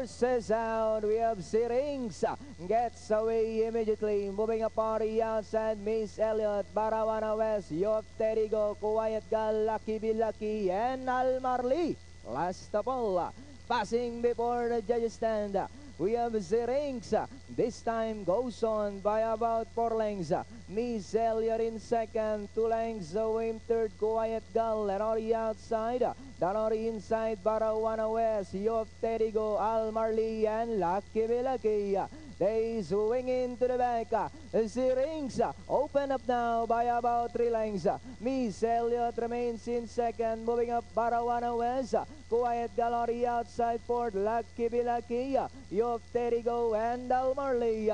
forces out. We have Sirings gets away immediately. Moving up on the outside, Miss Elliott, Barawana West, Yof Terigo, Quiet Gal, Lucky Bilaki, and Almarli. Last of all, passing before the judges stand. We have Sirings. This time goes on by about 4 lengths. Miss Elliott in second, 2 lengths away in third, Quiet Gal, and on the outside, down on the inside, Barawana West, Yof Terigo, Almarli, and Lucky Bilaki. They swing into the back. Sirings open up now by about 3 lengths. Miss Elliott remains in second, moving up Barawana West. Quiet Gal on the outside, fourth, Lucky Bilaki, Yof Terigo, and Almarli.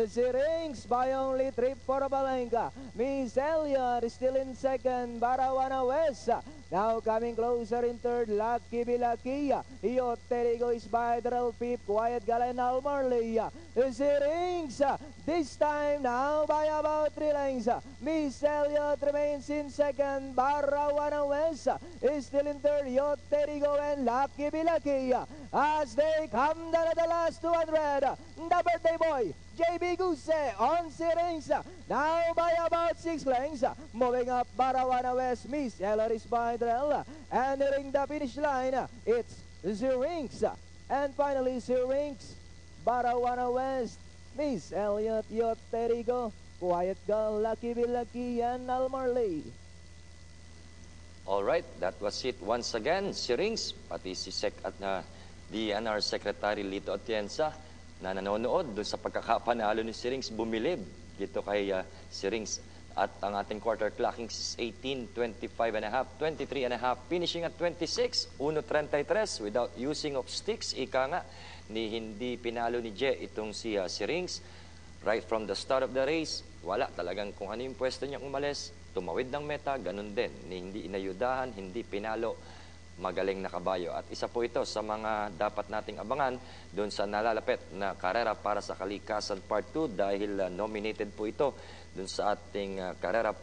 Sirings by only 3/4 of a length. Miss Elliott is still in second, Barawana West. Now coming closer in third, Lucky Bilaki. Yof Terigo is by the fifth, Quiet Gal, and Almarli. Sirings this time now by about 3 lengths. Miss Elliott remains in second, Barawana West is still in third, Yof Terigo, and Lucky Bilaki. As they come down to the last 200, the birthday boy JB Guse on Sirings now by about 6 lengths. Moving up Barawana West, Miss Elliott is by Drell, and nearing the finish line, it's Sirings. And finally Sirings, Barawana West, Miss Elliott, Yof Terigo, Quiet Gal, Lucky Bilaki, and Almarli. Alright, that was it once again. Sirings, pati si DNR Secretary Lito Atienza na nanonood doon sa pagkakapanalo ni Sirings, bumilib dito kay Sirings. At ang ating quarter clocking is 18, 25.5, 23.5, finishing at 26, 1.33 without using of sticks. Ika nga, ni hindi pinalo ni Je itong si Sirings. Right from the start of the race, wala talagang kung ano yung pwesto niyang umalis, tumawid ng meta, ganun din. Ni hindi inayudahan, hindi pinalo, magaling na kabayo. At isa po ito sa mga dapat nating abangan doon sa nalalapit na karera para sa Kalikasan Part 2 dahil nominated po ito doon sa ating karera